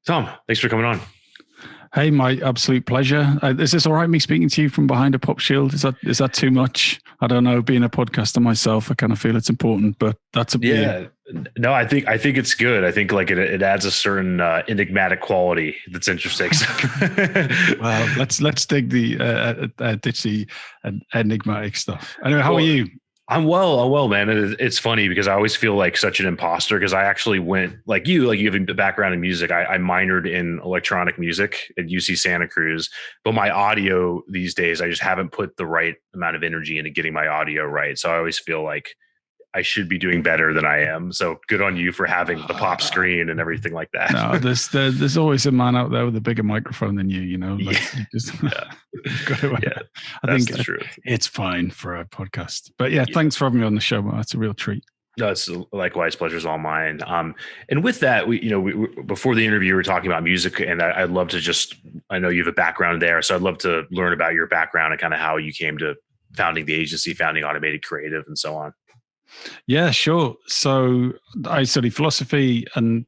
Tom, thanks for coming on. Hey, my absolute pleasure. Is this all right, me speaking to you from behind a pop shield? Is that too much? I don't know. Being a podcaster myself, I kind of feel it's important, but that's up to you. Yeah, no, I think it's good. I think like it adds a certain enigmatic quality that's interesting. Well, let's dig the ditch the enigmatic stuff. Anyway, how are you? I'm well, man. It's funny because I always feel like such an imposter because I actually went like you have a background in music. I minored in electronic music at UC Santa Cruz, but my audio these days, I just haven't put the right amount of energy into getting my audio right. So I always feel like I should be doing better than I am. So good on you for having the pop screen and everything like that. No, there's always a man out there with a bigger microphone than you. You know, like Yeah. you just Yeah. got to, Yeah, I think the truth. it's fine for a podcast. But yeah, thanks for having me on the show. That's a real treat. No, it's likewise. Pleasure's all mine. And with that, we before the interview, we were talking about music, and I'd love to I know you have a background there, so I'd love to learn about your background and kind of how you came to founding the agency, founding Automated Creative, and so on. Yeah, sure. So I studied philosophy and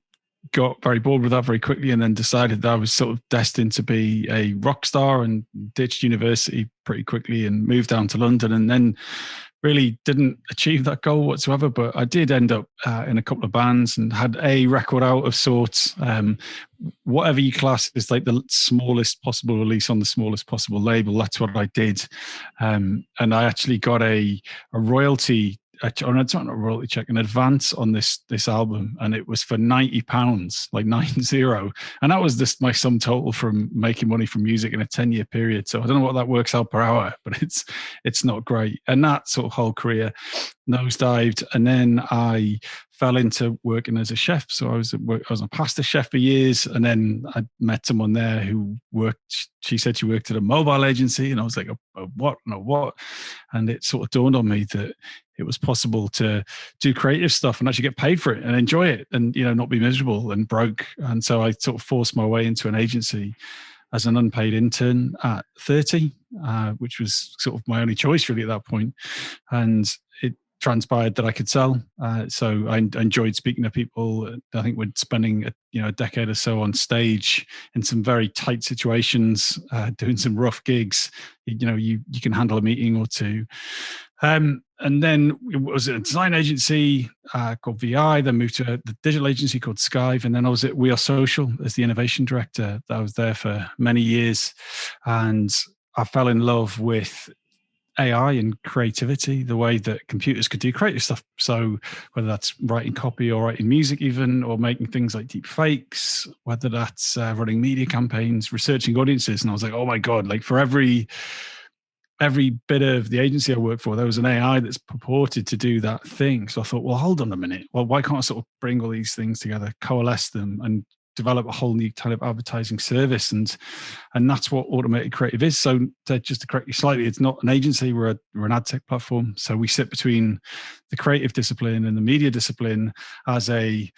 got very bored with that very quickly, and then decided that I was sort of destined to be a rock star, and ditched university pretty quickly and moved down to London, and then really didn't achieve that goal whatsoever. But I did end up in a couple of bands and had a record out of sorts. Whatever you class is like the smallest possible release on the smallest possible label. That's what I did. And I actually got a royalty, or it's not a royalty check, an advance on this album, and it was for £90, like 90, and that was my sum total from making money from music in a 10-year period. So I don't know what that works out per hour, but it's not great. And that sort of whole career nosedived, and then I fell into working as a chef. So I was a pasta chef for years, and then I met someone there who worked. She said she worked at a mobile agency, and I was like, a what? No, what? And it sort of dawned on me that it was possible to do creative stuff and actually get paid for it and enjoy it, and not be miserable and broke. And so I sort of forced my way into an agency as an unpaid intern at 30, which was sort of my only choice really at that point. And it transpired that I could sell. So I enjoyed speaking to people. I think we're spending a decade or so on stage in some very tight situations, doing some rough gigs. You can handle a meeting or two. And then it was a design agency called VI, then moved to the digital agency called Skive. And then I was at We Are Social as the innovation director. I was there for many years. And I fell in love with AI and creativity, the way that computers could do creative stuff. So whether that's writing copy or writing music even, or making things like deep fakes, whether that's running media campaigns, researching audiences. And I was like, oh my God, like for every bit of the agency I worked for, there was an AI that's purported to do that thing. So I thought, well, hold on a minute. Well, why can't I sort of bring all these things together, coalesce them, and develop a whole new kind of advertising service? And that's what Automated Creative is. So just to correct you slightly, it's not an agency, we're an ad tech platform. So we sit between the creative discipline and the media discipline as a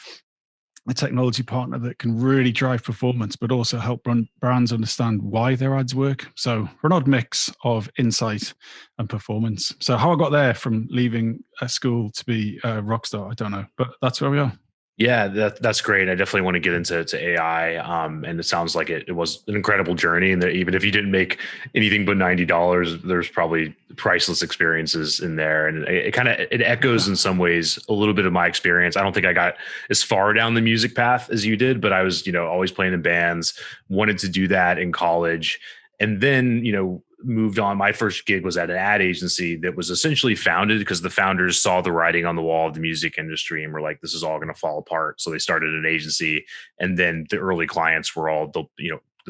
technology partner that can really drive performance, but also help brands understand why their ads work. So we're an odd mix of insight and performance. So how I got there from leaving a school to be a rock star, I don't know, but that's where we are. Yeah, that's great. I definitely want to get into AI. And it sounds like it was an incredible journey. And that even if you didn't make anything but $90, there's probably priceless experiences in there. And it echoes in some ways a little bit of my experience. I don't think I got as far down the music path as you did, but I was, always playing in bands, wanted to do that in college. And then, moved on. My first gig was at an ad agency that was essentially founded because the founders saw the writing on the wall of the music industry and were like, this is all going to fall apart. So they started an agency, and then the early clients were all the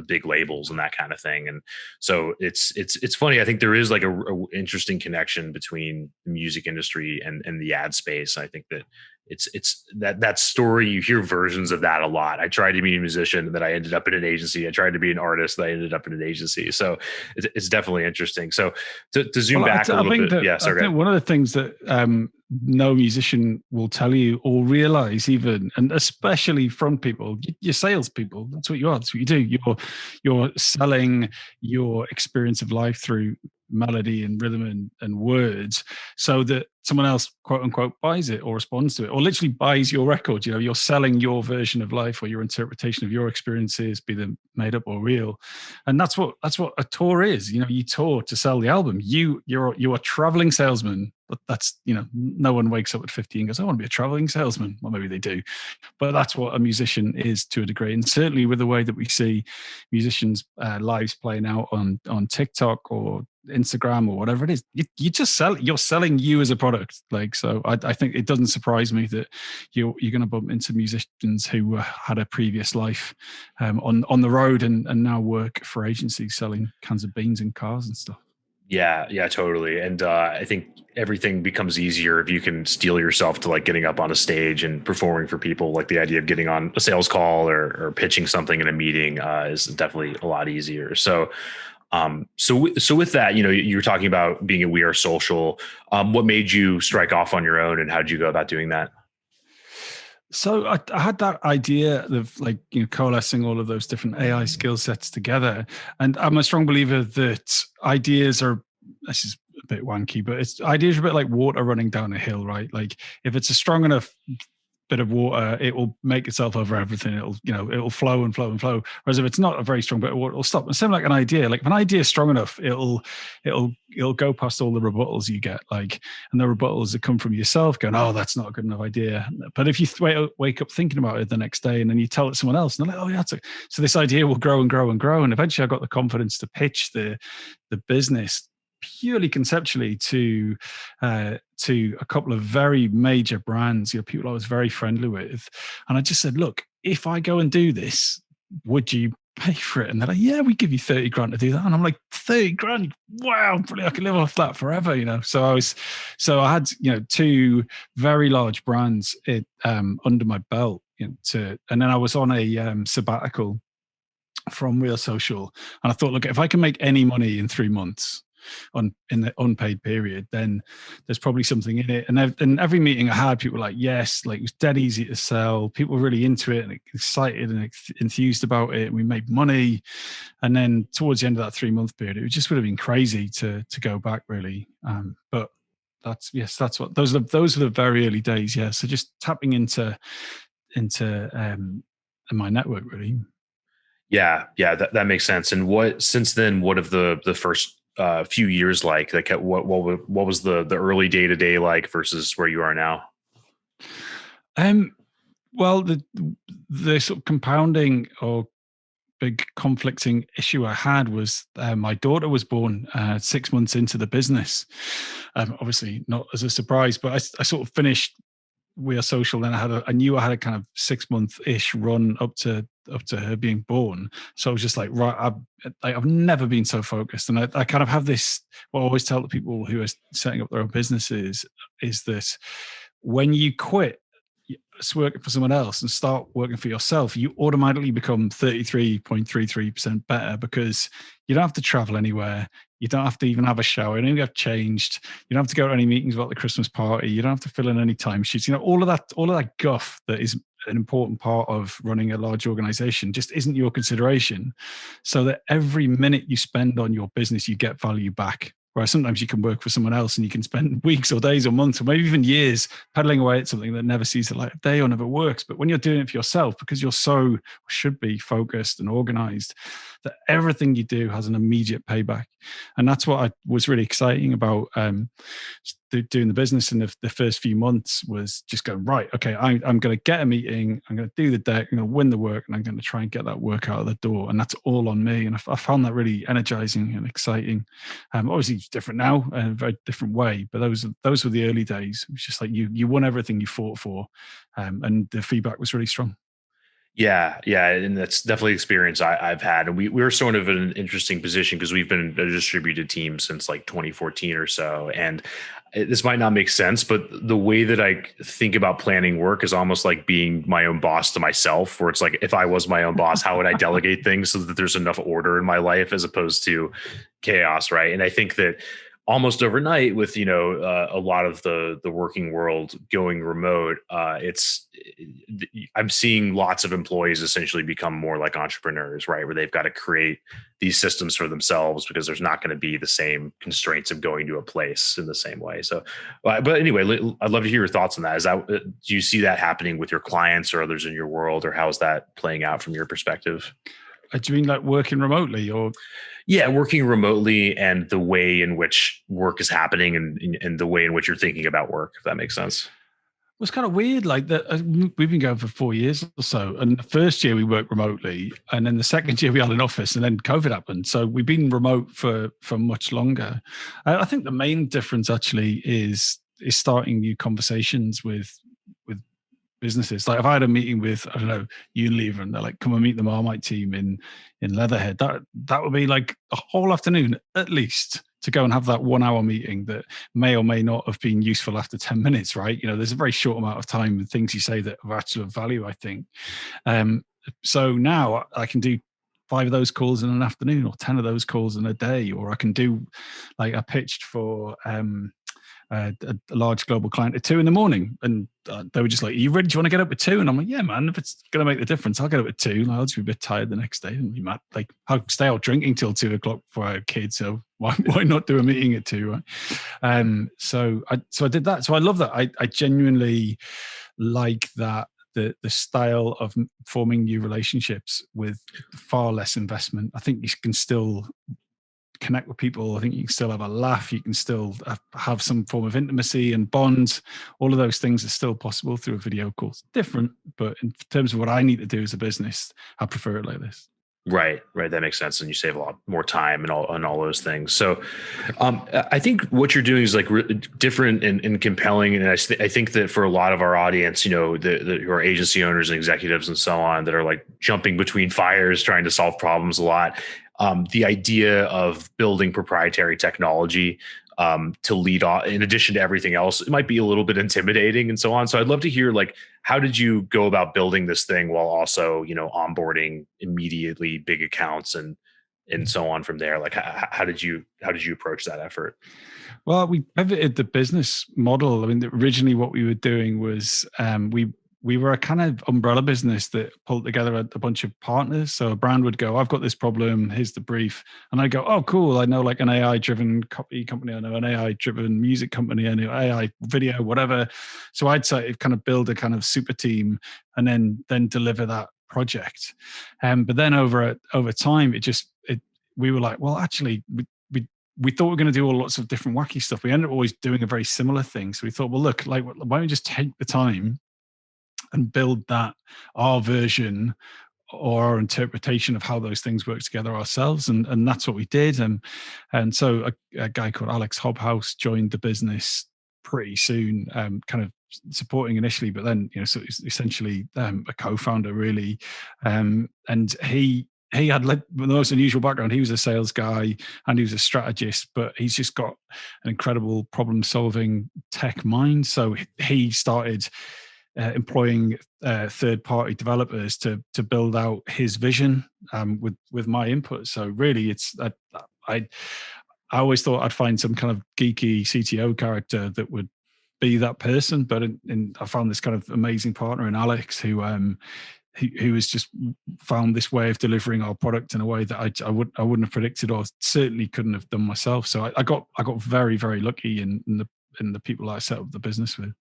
big labels and that kind of thing. And so it's funny. I think there is like a interesting connection between the music industry and the ad space. I think that it's that story. You hear versions of that a lot. I tried to be a musician and then I ended up in an agency. I tried to be an artist, that I ended up in an agency. So it's definitely interesting. So to zoom back a little bit. I think one of the things that no musician will tell you or realize even, and especially front people, you're salespeople. That's what you are. That's what you do. You're selling your experience of life through melody and rhythm and words, so that someone else, quote unquote, buys it or responds to it, or literally buys your record. You're selling your version of life or your interpretation of your experiences, be them made up or real. And that's what a tour is. You tour to sell the album. You're a traveling salesman. But that's, no one wakes up at 50 and goes, I want to be a traveling salesman. Well, maybe they do. But that's what a musician is to a degree. And certainly with the way that we see musicians' lives playing out on TikTok or Instagram or whatever it is, you just you're selling you as a product. So I think it doesn't surprise me that you're going to bump into musicians who had a previous life on the road and now work for agencies selling cans of beans and cars and stuff. Yeah, totally. And I think everything becomes easier if you can steel yourself to like getting up on a stage and performing for people. Like the idea of getting on a sales call or pitching something in a meeting is definitely a lot easier. So with that, you were talking about being at We Are Social. What made you strike off on your own, and how did you go about doing that? So I had that idea of coalescing all of those different AI skill sets together. And I'm a strong believer that ideas are, this is a bit wanky, but ideas are a bit like water running down a hill, right? Like if it's a strong enough bit of water, it will make itself over everything. It'll flow and flow and flow. Whereas if it's not a very strong bit of water, it'll stop. And same like an idea. Like if an idea is strong enough, it'll go past all the rebuttals you get. And the rebuttals that come from yourself going, oh, that's not a good enough idea. But if you wake up thinking about it the next day and then you tell it to someone else, and they're like, oh yeah, so this idea will grow and grow and grow. And eventually I got the confidence to pitch the business purely conceptually to a couple of very major brands, people I was very friendly with. And I just said, look, if I go and do this, would you pay for it? And they're like, yeah, we give you 30 grand to do that. And I'm like, 30 grand? Wow, I can live off that forever, So I had, two very large brands under my belt, and then I was on a sabbatical from Real Social. And I thought, look, if I can make any money in 3 months, in the unpaid period, then there's probably something in it. And every meeting I had, people were like, yes, it was dead easy to sell. People were really into it and excited and enthused about it. And we made money. And then towards the end of that 3-month period, it just would have been crazy to go back, really. But that's what those are the very early days. Yeah. So just tapping into my network, really. Yeah, that makes sense. And since then, what have the first few years like what was the early day-to-day like versus where you are now? Well, the sort of compounding or big conflicting issue I had was my daughter was born 6 months into the business. Obviously not as a surprise, but I sort of finished We Are Social. Then I knew I had a kind of 6-month-ish run up to her being born. So I was just like, right, I've never been so focused. And I kind of have this, what I always tell the people who are setting up their own businesses is that when you quit working for someone else and start working for yourself, you automatically become 33.33% better because you don't have to travel anywhere. You don't have to even have a shower. You don't even have changed. You don't have to go to any meetings about the Christmas party. You don't have to fill in any timesheets. All of that guff that is an important part of running a large organization just isn't your consideration. So that every minute you spend on your business, you get value back. Whereas sometimes you can work for someone else and you can spend weeks or days or months or maybe even years pedaling away at something that never sees the light of day or never works. But when you're doing it for yourself, because you're should be focused and organized, that everything you do has an immediate payback. And that's what was really exciting about doing the business in the first few months, was just going, right, okay, I'm going to get a meeting, I'm going to do the deck, I'm going to win the work, and I'm going to try and get that work out of the door. And that's all on me. And I found that really energizing and exciting. Obviously it's different now in a very different way, but those were the early days. It was just like you won everything you fought for. And the feedback was really strong. Yeah, and that's definitely experience I've had. And we were sort of in an interesting position because we've been a distributed team since like 2014 or so. And this might not make sense, but the way that I think about planning work is almost like being my own boss to myself, where it's like, if I was my own boss, how would I delegate things so that there's enough order in my life as opposed to chaos, right? And I think that almost overnight with, a lot of the working world going remote, I'm seeing lots of employees essentially become more like entrepreneurs, right? Where they've got to create these systems for themselves because there's not going to be the same constraints of going to a place in the same way. So, but anyway, I'd love to hear your thoughts on that. Do you see that happening with your clients or others in your world, or how is that playing out from your perspective? Do you mean like working remotely or? Yeah, working remotely and the way in which work is happening and the way in which you're thinking about work, if that makes sense. It was kind of weird. Like that, we've been going for 4 years or so, and the first year we worked remotely, and then the second year we had an office, and then COVID happened. So we've been remote for much longer. I think the main difference actually is starting new conversations with businesses. Like if I had a meeting with, I don't know, Unilever, and they're like, come and meet the Marmite team in Leatherhead, that would be like a whole afternoon at least to go and have that 1 hour meeting that may or may not have been useful after 10 minutes, right? There's a very short amount of time with things you say that are actually of value, I think. So now I can do 5 of those calls in an afternoon, or 10 of those calls in a day, or I can do, like I pitched for a large global client at 2 a.m, and they were just like, "Are you ready? Do you want to get up at 2?" And I'm like, "Yeah, man. If it's going to make the difference, I'll get up at 2. I'll just be a bit tired the next day. And you might like I'll stay out drinking till 2 o'clock before I had kids. So why not do a meeting at 2, right?" So I did that. So I love that. I genuinely like that. The style of forming new relationships with far less investment. I think you can still connect with people. I think you can still have a laugh. You can still have some form of intimacy and bonds. All of those things are still possible through a video call. It's different, but in terms of what I need to do as a business, I prefer it like this. Right. That makes sense, and you save a lot more time and all those things. So, I think what you're doing is like different and compelling, and I think that for a lot of our audience, who are agency owners and executives and so on, that are like jumping between fires, trying to solve problems a lot. The idea of building proprietary technology to lead on, in addition to everything else, it might be a little bit intimidating and so on. So I'd love to hear, like, how did you go about building this thing while also, onboarding immediately big accounts and so on from there? Like, how did you approach that effort? Well, we pivoted the business model. I mean, originally what we were doing was we were a kind of umbrella business that pulled together a bunch of partners. So a brand would go, "I've got this problem, here's the brief." And I'd go, "Oh, cool. I know like an AI-driven copy company. I know an AI-driven music company. I know AI video, whatever." So I'd say kind of build a kind of super team and then deliver that project. But then over time, we were like, well, actually, we thought we were going to do all lots of different wacky stuff. We ended up always doing a very similar thing. So we thought, well, look, like, why don't we just take the time and build our version or our interpretation of how those things work together ourselves, and that's what we did. And so a guy called Alex Hobhouse joined the business pretty soon, kind of supporting initially, but then so essentially a co-founder really, and he had the most unusual background. He was a sales guy and he was a strategist, but he's just got an incredible problem-solving tech mind. So he started employing third-party developers to build out his vision with my input. So really, it's I always thought I'd find some kind of geeky CTO character that would be that person, but I found this kind of amazing partner in Alex who has just found this way of delivering our product in a way that I wouldn't have predicted, or certainly couldn't have done myself. So I got very, very lucky in the people I set up the business with.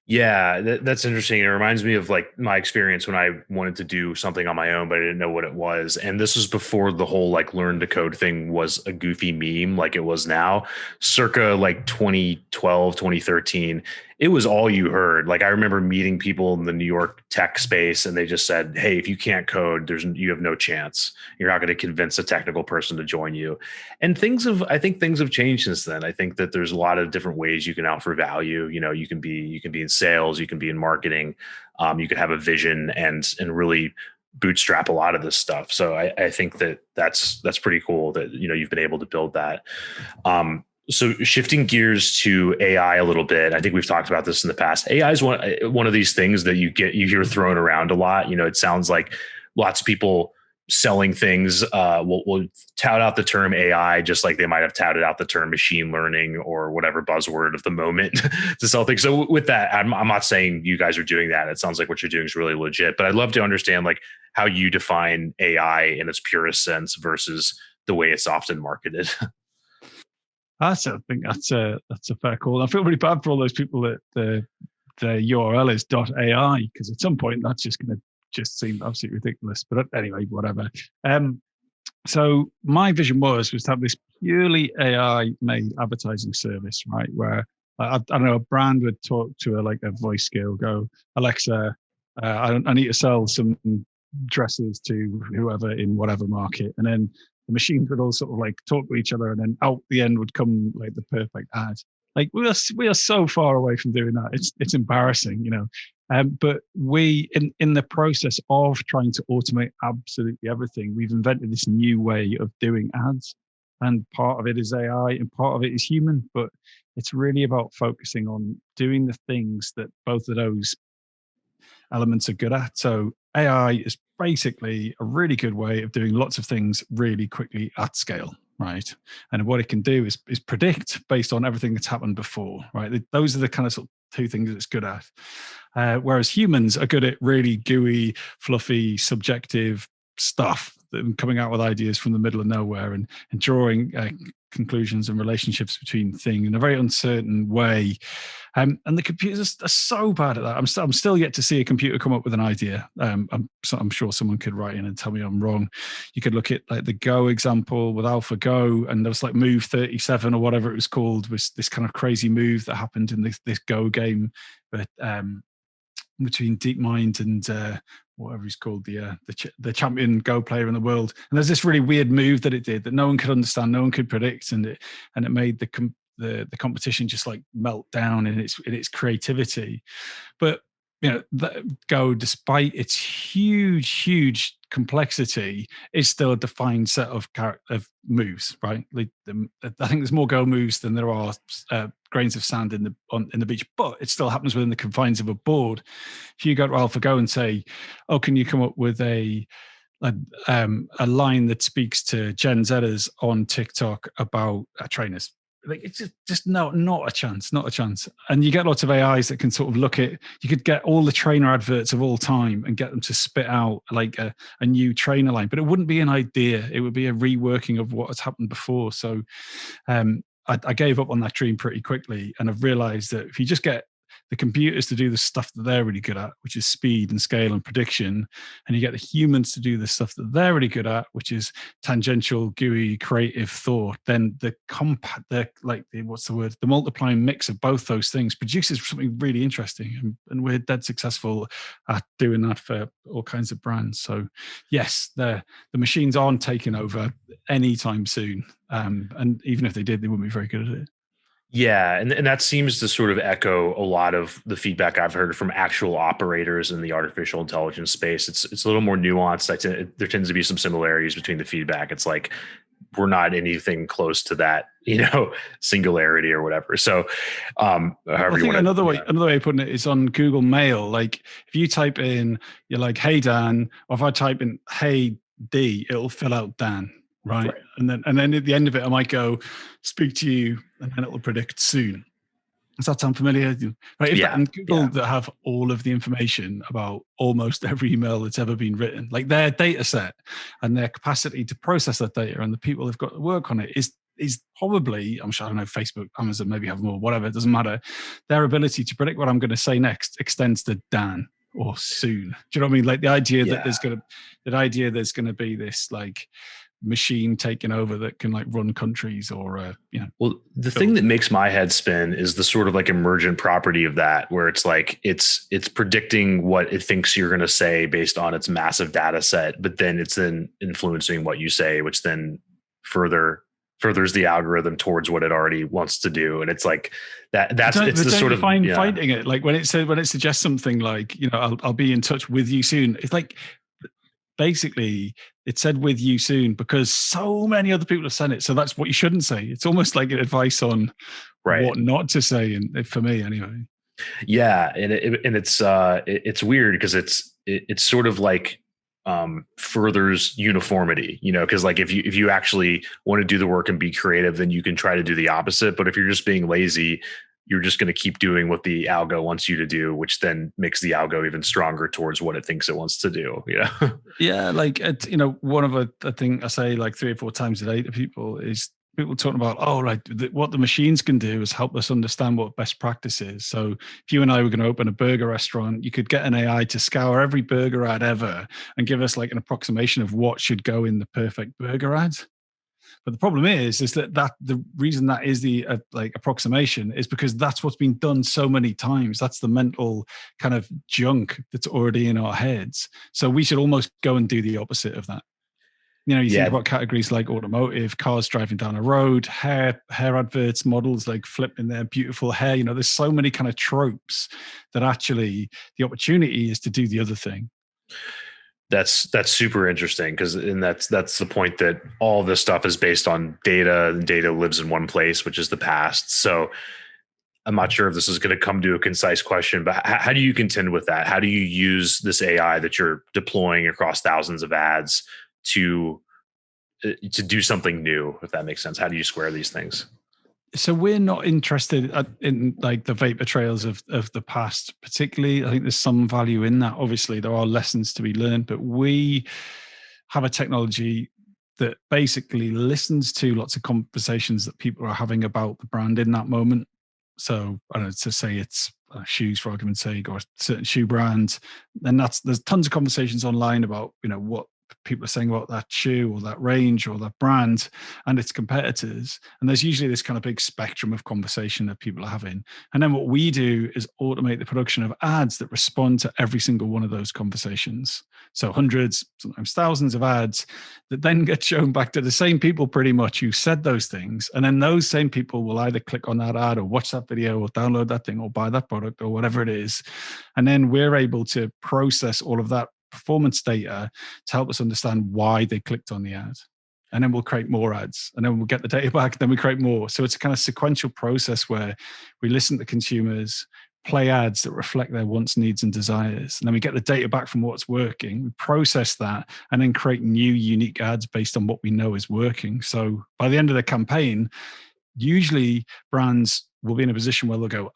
Yeah, that's interesting. It reminds me of like my experience when I wanted to do something on my own, but I didn't know what it was. And this was before the whole like learn to code thing was a goofy meme like it was now, circa like 2012, 2013. It was all you heard. Like I remember meeting people in the New York tech space and they just said, "Hey, if you can't code, you have no chance. You're not going to convince a technical person to join you." And I think things have changed since then. I think that there's a lot of different ways you can offer value. You can be in sales, you can be in marketing, you can have a vision and really bootstrap a lot of this stuff. So I think that's pretty cool that you've been able to build that. So shifting gears to AI a little bit, I think we've talked about this in the past. AI is one of these things that you hear thrown around a lot. It sounds like lots of people selling things will tout out the term AI, just like they might have touted out the term machine learning or whatever buzzword of the moment to sell things. So with that, I'm not saying you guys are doing that. It sounds like what you're doing is really legit, but I'd love to understand like how you define AI in its purest sense versus the way it's often marketed. I think that's a fair call. I feel really bad for all those people that the URL is .ai, because at some point that's just going to just seem absolutely ridiculous. But anyway, whatever. So my vision was to have this purely AI made advertising service, right? Where I don't know, a brand would talk to a voice skill, go, Alexa, I need to sell some dresses to whoever in whatever market, and then the machines would all sort of like talk to each other, and then out the end would come like the perfect ad. Like we are so far away from doing that. It's embarrassing, you know. But we, in the process of trying to automate absolutely everything, we've invented this new way of doing ads, and part of it is AI, and part of it is human. But it's really about focusing on doing the things that both of those elements are good at. So AI is basically a really good way of doing lots of things really quickly at scale, right? And what it can do is predict based on everything that's happened before, right? Those are the kind of sort of two things that it's good at. Whereas humans are good at really gooey, fluffy, subjective stuff, coming out with ideas from the middle of nowhere and drawing conclusions and relationships between things in a very uncertain way. And the computers are so bad at that. I'm still yet to see a computer come up with an idea. I'm sure someone could write in and tell me I'm wrong. You could look at like the Go example with AlphaGo, and there was like Move 37 or whatever it was called, was this kind of crazy move that happened in this Go game, but between DeepMind and whatever he's called, the champion Go player in the world. And there's this really weird move that it did that no one could understand, no one could predict, and it made the competition just like melt down in its creativity. But you know, Go, despite its huge complexity, is still a defined set of moves, right? I think there's more Go moves than there are grains of sand in the beach, but it still happens within the confines of a board. If you go to AlphaGo and say, "Oh, can you come up with a line that speaks to Gen Zers on TikTok about trainers?" Like it's just not a chance. And you get lots of AIs that can sort of look at, you could get all the trainer adverts of all time and get them to spit out like a new trainer line, but it wouldn't be an idea. It would be a reworking of what has happened before. So I gave up on that dream pretty quickly, and I've realized that if you just get the computers to do the stuff that they're really good at, which is speed and scale and prediction, and you get the humans to do the stuff that they're really good at, which is tangential, gooey, creative thought, then the multiplying mix of both those things produces something really interesting. And we're dead successful at doing that for all kinds of brands. So yes, the machines aren't taking over anytime soon. And even if they did, they wouldn't be very good at it. Yeah, and that seems to sort of echo a lot of the feedback I've heard from actual operators in the artificial intelligence space. It's a little more nuanced. There tends to be some similarities between the feedback. It's like we're not anything close to that, singularity or whatever. So, however I think another way of putting it is on Google Mail. Like if you type in, you're like, "Hey Dan," or if I type in, "Hey D," it'll fill out Dan. Right. And then at the end of it, I might go, "Speak to you," and then it'll predict soon. Does that sound familiar? Right. And Google that have all of the information about almost every email that's ever been written, like their data set and their capacity to process that data and the people who've got to work on it is probably, I'm sure, I don't know, Facebook, Amazon maybe have more, whatever, it doesn't matter. Their ability to predict what I'm going to say next extends to Dan or soon. Do you know what I mean? Like the idea that there's going to be this like machine taking over that can like run countries or well, the thing that makes my head spin is the sort of like emergent property of that, where it's like it's predicting what it thinks you're going to say based on its massive data set, but then it's then influencing what you say, which then furthers the algorithm towards what it already wants to do. And it's like that's it's the sort of fighting it, like when it suggests something like, I'll be in touch with you soon. It's like basically it said "with you soon" because so many other people have said it. So that's what you shouldn't say. It's almost like an advice on what not to say. And for me anyway. Yeah. And it's weird because it's sort of like, furthers uniformity, because like if you actually want to do the work and be creative, then you can try to do the opposite. But if you're just being lazy, you're just going to keep doing what the algo wants you to do, which then makes the algo even stronger towards what it thinks it wants to do. Yeah, like one of the thing I say like 3 or 4 times a day to people is people talking about, what the machines can do is help us understand what best practice is. So if you and I were going to open a burger restaurant, you could get an AI to scour every burger ad ever and give us like an approximation of what should go in the perfect burger ad. But the problem is that the reason that is the approximation is because that's what's been done so many times. That's the mental kind of junk that's already in our heads. So we should almost go and do the opposite of that. You think about categories like automotive, cars driving down a road, hair adverts, models like flipping their beautiful hair. There's so many kind of tropes that actually the opportunity is to do the other thing. That's super interesting because that's the point that all this stuff is based on data, and data lives in one place, which is the past. So I'm not sure if this is going to come to a concise question, but how do you contend with that? How do you use this AI that you're deploying across thousands of ads to do something new, if that makes sense? How do you square these things? So we're not interested in like the vapor trails of the past, particularly. I think there's some value in that. Obviously, there are lessons to be learned, but we have a technology that basically listens to lots of conversations that people are having about the brand in that moment. So I don't know, to say it's shoes for argument's sake, or a certain shoe brand, and there's tons of conversations online about what people are saying about that shoe or that range or that brand and its competitors. And there's usually this kind of big spectrum of conversation that people are having. And then what we do is automate the production of ads that respond to every single one of those conversations. So hundreds, sometimes thousands of ads that then get shown back to the same people pretty much who said those things. And then those same people will either click on that ad or watch that video or download that thing or buy that product or whatever it is. And then we're able to process all of that performance data to help us understand why they clicked on the ad. And then we'll create more ads, and then we'll get the data back, then we create more. So it's a kind of sequential process where we listen to consumers, play ads that reflect their wants, needs, and desires. And then we get the data back from what's working, we process that, and then create new unique ads based on what we know is working. So by the end of the campaign, usually brands will be in a position where they'll go,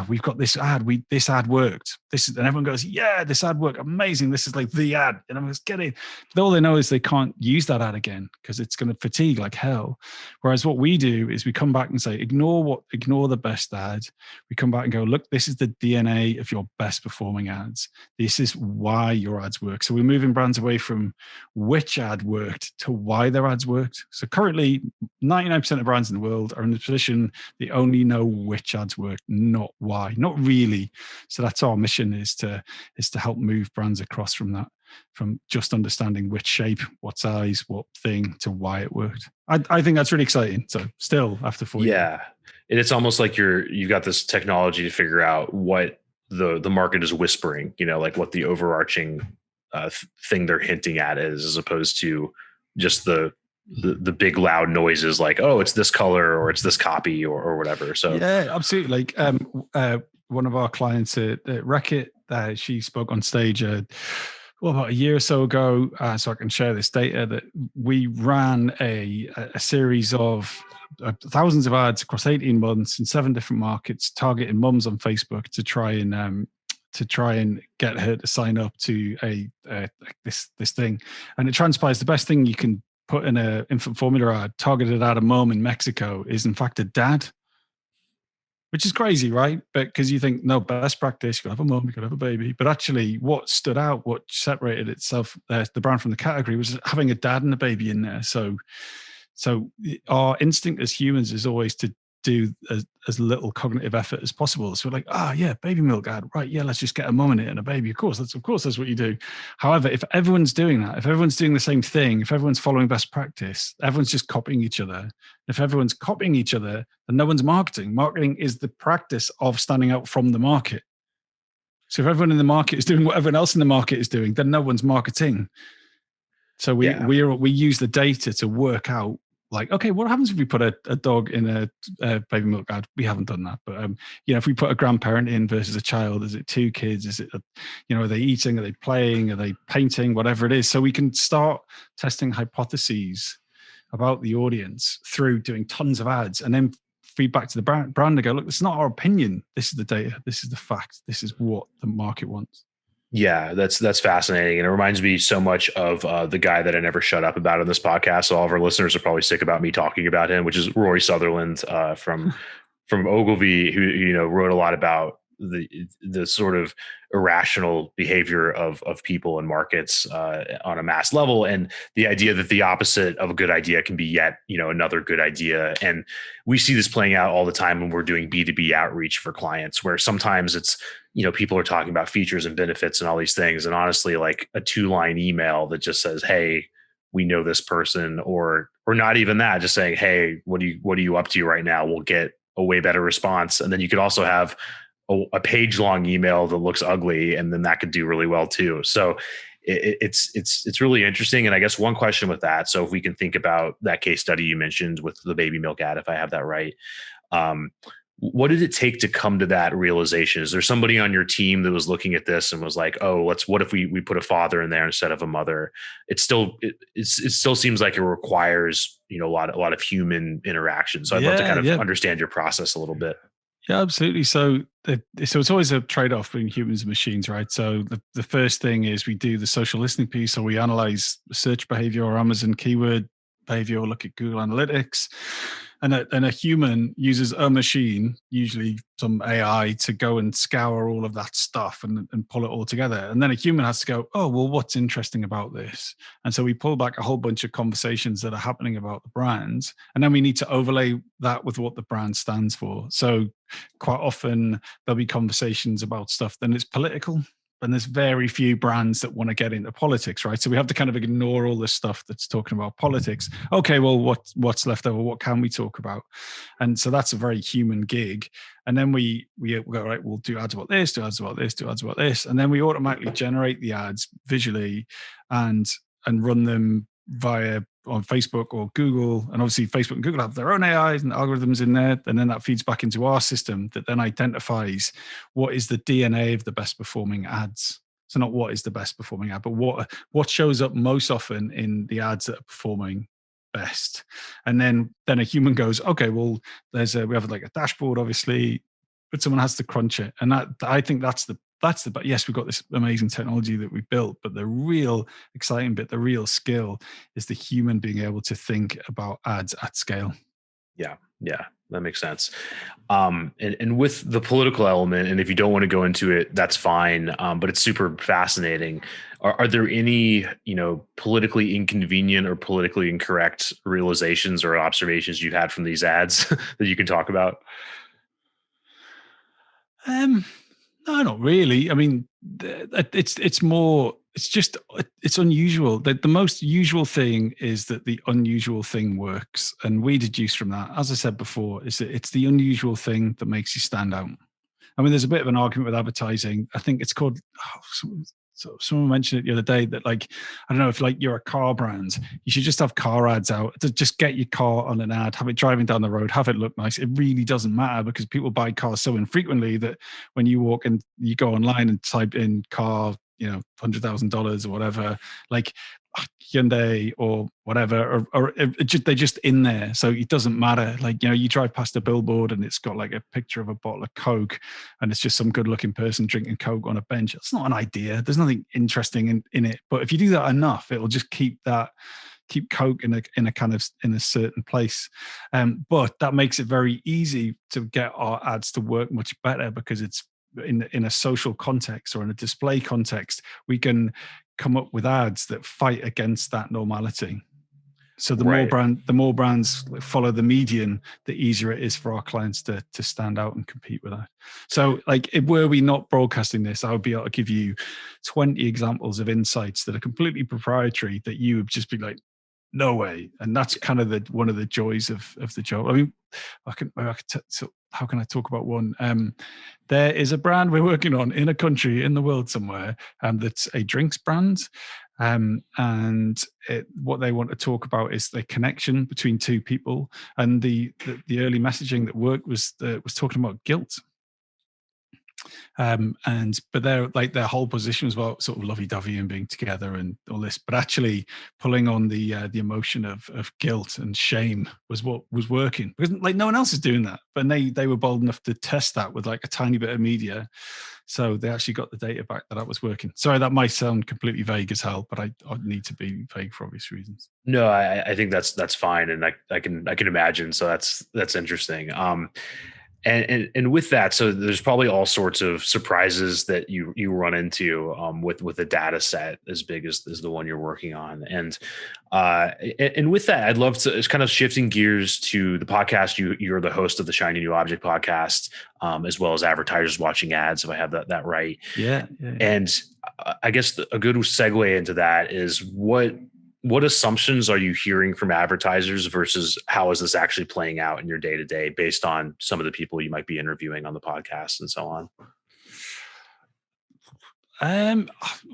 we've got this ad. This ad worked. And everyone goes, yeah, this ad worked. Amazing. This is like the ad. And I'm just getting, but all they know is they can't use that ad again because it's going to fatigue like hell. Whereas what we do is we come back and say, ignore the best ad. We come back and go, look, this is the DNA of your best performing ads. This is why your ads work. So we're moving brands away from which ad worked to why their ads worked. So currently 99% of brands in the world are in the position they only know which ads work, not why, not really. So that's our mission, is to help move brands across from that, from just understanding which shape, what size, what thing, to why it worked. I think that's really exciting. So still after 4 years. Yeah. And it's almost like you've got this technology to figure out what the market is whispering, like what the overarching thing they're hinting at is, as opposed to just the big loud noises like, oh, it's this color or it's this copy or whatever. So yeah, absolutely. Like one of our clients at Reckitt, she spoke on stage about a year or so ago, so I can share this data, that we ran a series of thousands of ads across 18 months in 7 different markets, targeting mums on Facebook to try and get her to sign up to this thing. And it transpires the best thing you can put in an infant formula ad targeted at a mom in Mexico is in fact a dad, which is crazy, right? But because you think, no, best practice, you can have a mom, you can have a baby. But actually what stood out, what separated itself, the brand from the category, was having a dad and a baby in there. So our instinct as humans is always to do as little cognitive effort as possible. So we're like, yeah, baby milk ad, right? Yeah, let's just get a mom in it and a baby. Of course, that's what you do. However, if everyone's doing that, if everyone's doing the same thing, if everyone's following best practice, everyone's just copying each other. If everyone's copying each other, then no one's marketing. Marketing is the practice of standing out from the market. So if everyone in the market is doing what everyone else in the market is doing, then no one's marketing. So we use the data to work out like, okay, what happens if we put a dog in a baby milk ad? We haven't done that, but if we put a grandparent in versus a child, is it two kids? Is it, are they eating? Are they playing? Are they painting? Whatever it is. So we can start testing hypotheses about the audience through doing tons of ads, and then feedback to the brand and go, look, it's not our opinion. This is the data. This is the fact. This is what the market wants. Yeah, that's fascinating. And it reminds me so much of the guy that I never shut up about in this podcast. So all of our listeners are probably sick about me talking about him, which is Rory Sutherland from Ogilvy, who wrote a lot about the sort of irrational behavior of people and markets on a mass level, and the idea that the opposite of a good idea can be yet another good idea. And we see this playing out all the time when we're doing B2B outreach for clients, where sometimes it's people are talking about features and benefits and all these things, and honestly, like a 2-line email that just says, hey, we know this person, or not even that, just saying, hey, what are you up to right now, will get a way better response. And then you could also have a page-long email that looks ugly, and then that could do really well too. So it's really interesting. And I guess one question with that, so if we can think about that case study you mentioned with the baby milk ad, if I have that right, what did it take to come to that realization? Is there somebody on your team that was looking at this and was like, oh, what if we put a father in there instead of a mother? It still seems like it requires a lot of human interaction. So I'd love to kind of understand your process a little bit. Yeah, absolutely. So it's always a trade-off between humans and machines, right? So the first thing is we do the social listening piece, or we analyze search behavior or Amazon keyword behavior, or look at Google Analytics. And a human uses a machine, usually some AI, to go and scour all of that stuff and pull it all together. And then a human has to go, oh, well, what's interesting about this? And so we pull back a whole bunch of conversations that are happening about the brands. And then we need to overlay that with what the brand stands for. So quite often there'll be conversations about stuff, then it's political. And there's very few brands that want to get into politics, right? So we have to kind of ignore all this stuff that's talking about politics. Okay, well, what's left over? What can we talk about? And so that's a very human gig. And then we go, right, we'll do ads about this, do ads about this, do ads about this. And then we automatically generate the ads visually and run them on Facebook or Google. And obviously Facebook and Google have their own AIs and algorithms in there. And then that feeds back into our system that then identifies what is the DNA of the best performing ads. So not what is the best performing ad, but what shows up most often in the ads that are performing best. And then a human goes, okay, well, we have like a dashboard, obviously, but someone has to crunch it. And I think that's the yes, we've got this amazing technology that we built, but the real exciting bit, the real skill, is the human being able to think about ads at scale. Yeah, that makes sense. And with the political element, and if you don't want to go into it, that's fine. But it's super fascinating. Are there any politically inconvenient or politically incorrect realizations or observations you've had from these ads that you can talk about? No, not really. I mean, it's unusual. The most usual thing is that the unusual thing works. And we deduce from that, as I said before, is that it's the unusual thing that makes you stand out. I mean, there's a bit of an argument with advertising. I think it's called, someone mentioned it the other day, that like, I don't know, if like you're a car brand, you should just have car ads out to just get your car on an ad, have it driving down the road, have it look nice. It really doesn't matter, because people buy cars so infrequently that when you walk and you go online and type in car, $100,000 or whatever, like Hyundai or whatever, or they're just in there. So it doesn't matter. Like, you drive past a billboard and it's got like a picture of a bottle of Coke and it's just some good looking person drinking Coke on a bench. It's not an idea. There's nothing interesting in it. But if you do that enough, it'll just keep Coke in a certain place. But that makes it very easy to get our ads to work much better, because it's in a social context or in a display context, we can come up with ads that fight against that normality. So the more brands follow the median, the easier it is for our clients to stand out and compete with that. So like, were we not broadcasting this, I would be able to give you 20 examples of insights that are completely proprietary that you would just be like, no way. And that's kind of one of the joys of the job. I mean, how can I talk about one? There is a brand we're working on in a country in the world somewhere, that's a drinks brand. What they want to talk about is the connection between two people. And the early messaging that worked was talking about guilt. But their whole position was about sort of lovey-dovey and being together and all this, but actually pulling on the emotion of guilt and shame was what was working, because like no one else is doing that. But they were bold enough to test that with like a tiny bit of media, so they actually got the data back that was working. Sorry, that might sound completely vague as hell, but I need to be vague for obvious reasons. No, I think that's fine, and I can imagine. So that's interesting. And with that, so there's probably all sorts of surprises that you run into with a data set as big as the one you're working on. And with that, I'd love to, it's kind of shifting gears to the podcast. You're the host of the Shiny New Object podcast, as well as Advertisers Watching Ads, if I have that right. Yeah. And I guess a good segue into that is what assumptions are you hearing from advertisers versus how is this actually playing out in your day-to-day based on some of the people you might be interviewing on the podcast and so on?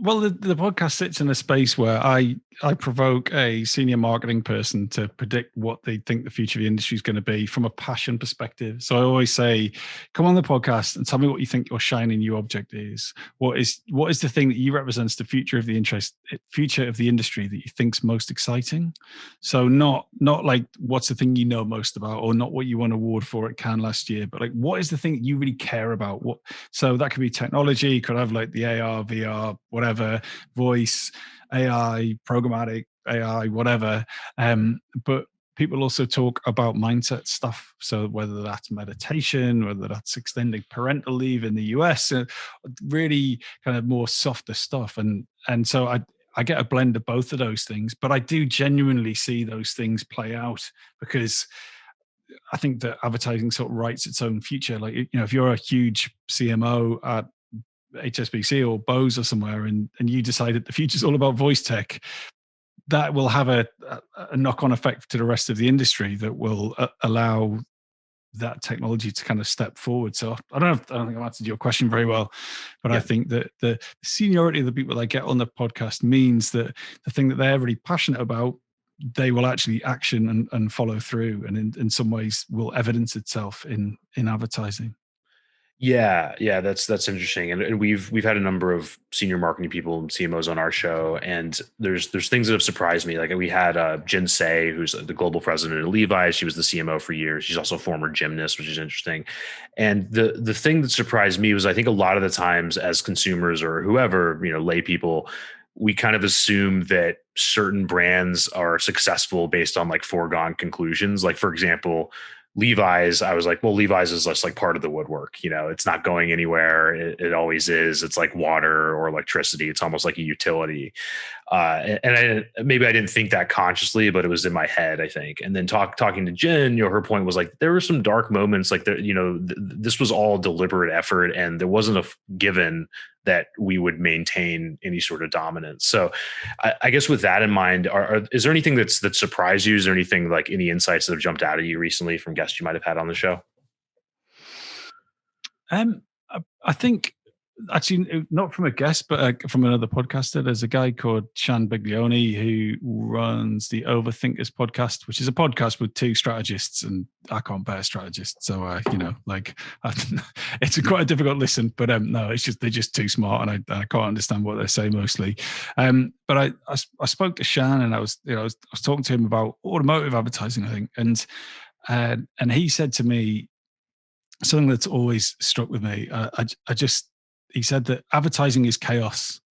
Well, the podcast sits in a space where I provoke a senior marketing person to predict what they think the future of the industry is going to be from a passion perspective. So I always say, come on the podcast and tell me what you think your shiny new object is. What is the thing that you represents the future of the industry that you think's most exciting? So not like what's the thing you know most about, or not what you won an award for at Cannes last year, but like what is the thing that you really care about? So that could be technology, could have like the AR, VR, whatever, voice, AI, programmatic AI, whatever. But people also talk about mindset stuff. So whether that's meditation, whether that's extending parental leave in the US, really kind of more softer stuff. And so I get a blend of both of those things, but I do genuinely see those things play out, because I think that advertising sort of writes its own future. Like, if you're a huge CMO at HSBC or Bose or somewhere, and you decide that the future's all about voice tech, that will have a knock-on effect to the rest of the industry that will allow that technology to kind of step forward. So I don't think I've answered your question very well, but yeah. I think that the seniority of the people that I get on the podcast means that the thing that they're really passionate about, they will actually action and follow through, and in some ways will evidence itself in advertising. Yeah, that's interesting, and we've had a number of senior marketing people and CMOs on our show, and there's things that have surprised me. Like we had Jen Say, who's the global president of Levi's. She was the CMO for years. She's also a former gymnast, which is interesting. And the thing that surprised me was, I think a lot of the times as consumers or whoever, lay people, we kind of assume that certain brands are successful based on like foregone conclusions. Like, for example, Levi's, I was like, well, Levi's is just like part of the woodwork. It's not going anywhere. It always is. It's like water or electricity. It's almost like a utility. Maybe I didn't think that consciously, but it was in my head, I think. And then talking to Jen, her point was like, there were some dark moments, like this was all deliberate effort, and there wasn't a given that we would maintain any sort of dominance. So I guess with that in mind, is there anything that surprised you? Is there anything, like any insights that have jumped out at you recently from guests you might have had on the show? I think, actually, not from a guest, but from another podcaster. There's a guy called Shan Biglione who runs the Overthinkers podcast, which is a podcast with two strategists, and I can't bear strategists. So, it's quite a difficult listen, but no, they're just too smart, and I can't understand what they say mostly. But I spoke to Shan, and I was talking to him about automotive advertising, I think. And he said to me something that's always struck with me. He said that advertising is chaos.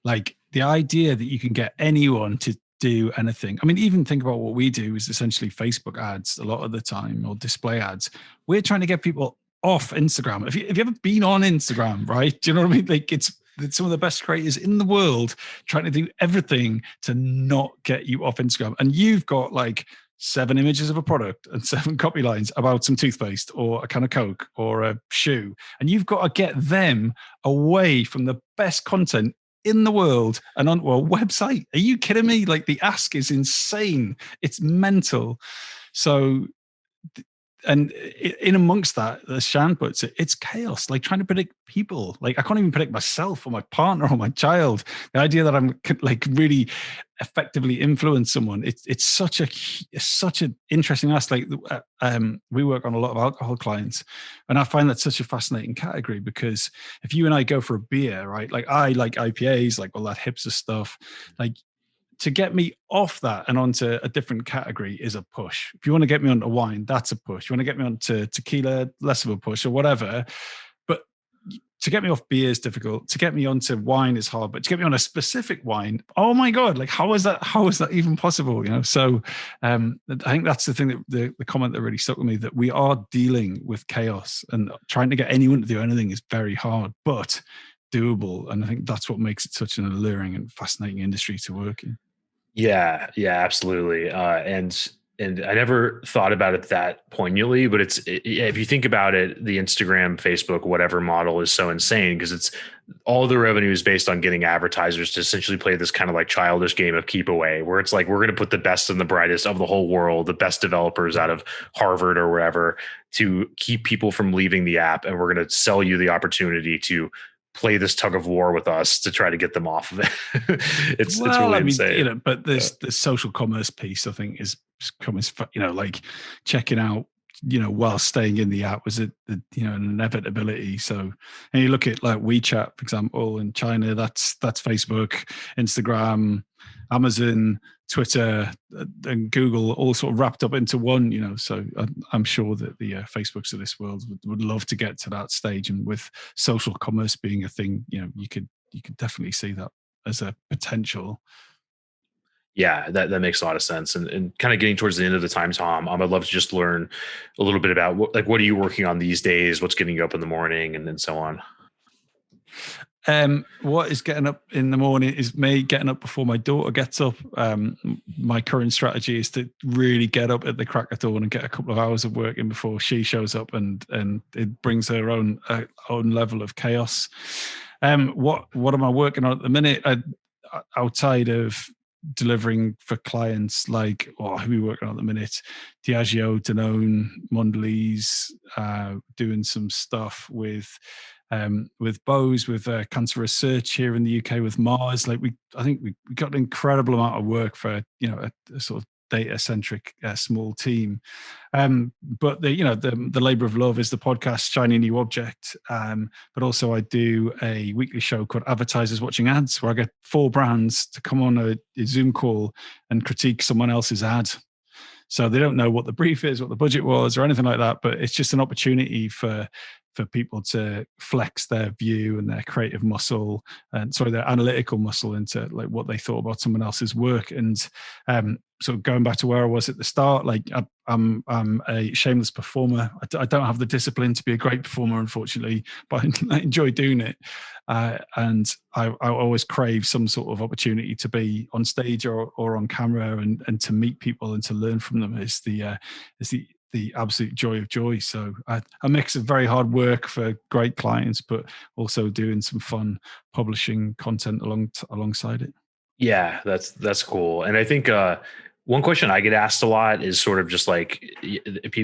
Like, the idea that you can get anyone to do anything. I mean, even think about what we do is essentially Facebook ads a lot of the time, or display ads. We're trying to get people off Instagram. Have you ever been on Instagram, right? Do you know what I mean? Like, it's some of the best creators in the world trying to do everything to not get you off Instagram. And you've got like 7 images of a product and 7 copy lines about some toothpaste or a can of Coke or a shoe. And you've got to get them away from the best content in the world and onto a website. Are you kidding me? Like, the ask is insane. It's mental. So and in amongst that, as Shan puts it, it's chaos. Like trying to predict people. Like I can't even predict myself or my partner or my child. The idea that I'm like really effectively influence someone. It's such an interesting aspect. We work on a lot of alcohol clients, and I find that such a fascinating category because if you and I go for a beer, right? Like I like IPAs, like all that hipster stuff. Like to get me off that and onto a different category is a push. If you want to get me onto wine, that's a push. You want to get me onto tequila, less of a push or whatever. But to get me off beer is difficult. To get me onto wine is hard. But to get me on a specific wine, oh my God, like how is that even possible? You know, so I think that's the thing that the comment that really stuck with me, that we are dealing with chaos, and trying to get anyone to do anything is very hard, but doable. And I think that's what makes it such an alluring and fascinating industry to work in. Yeah, absolutely. And I never thought about it that poignantly, but if you think about it, the Instagram, Facebook, whatever model is so insane because it's all the revenue is based on getting advertisers to essentially play this kind of like childish game of keep away, where it's like, we're going to put the best and the brightest of the whole world, the best developers out of Harvard or wherever, to keep people from leaving the app. And we're going to sell you the opportunity to play this tug of war with us to try to get them off of it. It's really insane. You know, but there's the social commerce piece, I think, is coming, you know, like checking out, you know, while staying in the app was an inevitability. So, and you look at like WeChat, for example, in China, that's Facebook, Instagram, Amazon, Twitter, and Google all sort of wrapped up into one, you know. So I'm sure that the Facebooks of this world would love to get to that stage. And with social commerce being a thing, you know, you could definitely see that as a potential. Yeah, that makes a lot of sense. And kind of getting towards the end of the time, Tom, I'd love to just learn a little bit about what are you working on these days? What's getting you up in the morning, and then so on. What is getting up in the morning is me getting up before my daughter gets up. My current strategy is to really get up at the crack of dawn and get a couple of hours of work in before she shows up, and it brings her own level of chaos. What am I working on at the minute? Outside of delivering for clients like, who are we working on at the minute? Diageo, Danone, Mondelez, doing some stuff with Bose, with cancer research here in the UK with Mars. Like I think we got an incredible amount of work for, you know, a sort of data-centric small team. But the labor of love is the podcast Shiny New Object. But also I do a weekly show called Advertisers Watching Ads, where I get 4 brands to come on a Zoom call and critique someone else's ad. So they don't know what the brief is, what the budget was, or anything like that. But it's just an opportunity for people to flex their view and their creative muscle, and their analytical muscle into like what they thought about someone else's work. And so going back to where I was at the start, like I'm a shameless performer. I don't have the discipline to be a great performer, unfortunately, but I enjoy doing it. And I always crave some sort of opportunity to be on stage or on camera and to meet people and to learn from them is the absolute joy of joy. So a mix of very hard work for great clients, but also doing some fun publishing content alongside it. Yeah, that's cool. And I think one question I get asked a lot is sort of just like, if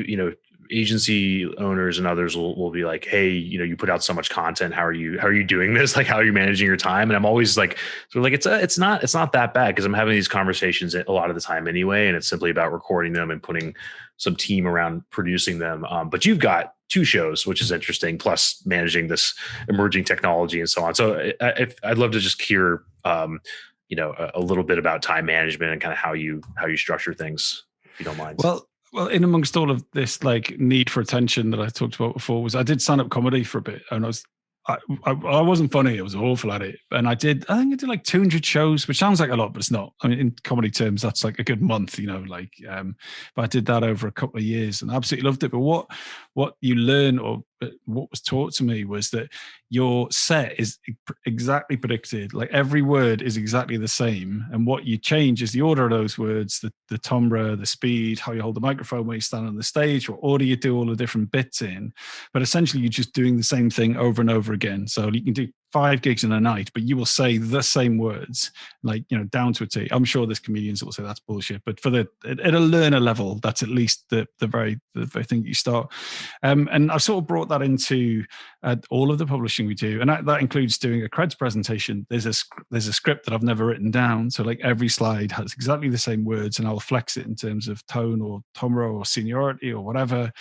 agency owners and others will be like, hey, you put out so much content. How are you doing this? Like, how are you managing your time? And I'm always like, sort of like, it's not that bad, because I'm having these conversations a lot of the time anyway. And it's simply about recording them and putting some team around producing them. But you've got 2 shows, which is interesting, plus managing this emerging technology and so on. So I'd love to just hear, a little bit about time management and kind of how you structure things, if you don't mind. Well, in amongst all of this like need for attention that I talked about before, was I did stand-up comedy for a bit, and I wasn't funny. I was awful at it. And I think I did like 200 shows, which sounds like a lot, but it's not. I mean, in comedy terms, that's like a good month, but I did that over a couple of years and absolutely loved it. But what you learn, or what was taught to me, was that your set is exactly predicted. Like every word is exactly the same. And what you change is the order of those words, the timbre, the speed, how you hold the microphone when you stand on the stage, what order you do all the different bits in. But essentially, you're just doing the same thing over and over again. So you can do 5 gigs in a night, but you will say the same words, like, down to a T. I'm sure there's comedians that will say that's bullshit, but at a learner level, that's at least the very thing you start. And I've sort of brought that into all of the publishing we do, and that includes doing a creds presentation. There's a script that I've never written down, so like every slide has exactly the same words, and I'll flex it in terms of tone or tomra or seniority or whatever.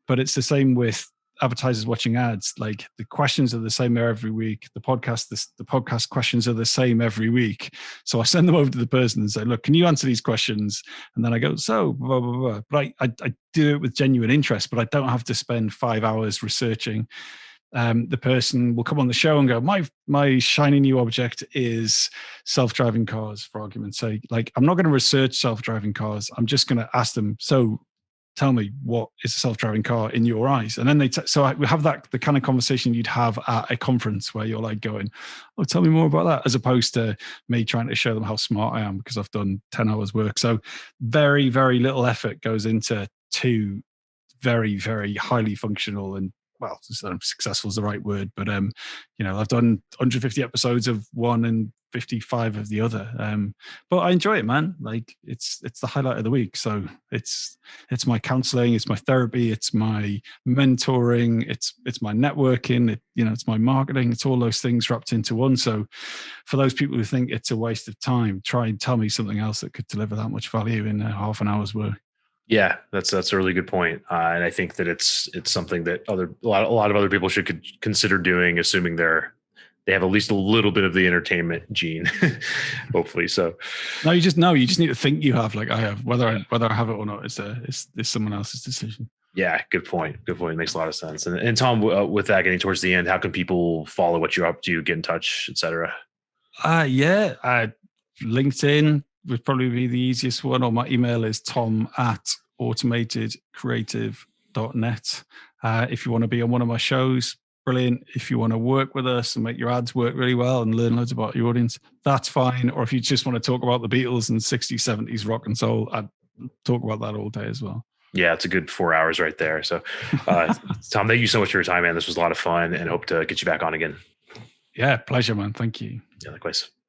But it's the same with Advertisers Watching Ads. Like the questions are the same every week. The podcast questions are the same every week. So I send them over to the person and say, look, can you answer these questions? And then I go, so blah, blah, blah. But I do it with genuine interest, but I don't have to spend 5 hours researching. The person will come on the show and go, my shiny new object is self-driving cars, for argument's sake. Like, I'm not going to research self-driving cars. I'm just going to ask them, so tell me, what is a self-driving car in your eyes? And then we have the kind of conversation you'd have at a conference where you're like going, oh, tell me more about that, as opposed to me trying to show them how smart I am because I've done 10 hours work. So very, very little effort goes into two very, very highly functional and, well, successful is the right word, but I've done 150 episodes of one and 55 of the other. But I enjoy it, man. Like it's the highlight of the week. So it's my counseling, it's my therapy, it's my mentoring, it's my networking, it's my marketing, it's all those things wrapped into one. So for those people who think it's a waste of time, try and tell me something else that could deliver that much value in half an hour's work. Yeah, that's a really good point. And I think that it's something that a lot of other people should consider doing, assuming they have at least a little bit of the entertainment gene, hopefully. So no, you just need to think you have, like I have, whether I have it or not, it's someone else's decision. Yeah, good point. It makes a lot of sense. And Tom, with that getting towards the end, how can people follow what you're up to, get in touch, etc.? LinkedIn would probably be the easiest one, or my email is tom@automatedcreative.net. If you want to be on one of my shows, brilliant. If you want to work with us and make your ads work really well and learn loads about your audience, that's fine. Or if you just want to talk about the Beatles and 60s, 70s rock and soul, I'd talk about that all day as well. Yeah, it's a good 4 hours right there. So Tom, thank you so much for your time, man. This was a lot of fun, and hope to get you back on again. Yeah, pleasure, man. Thank you. Yeah, likewise.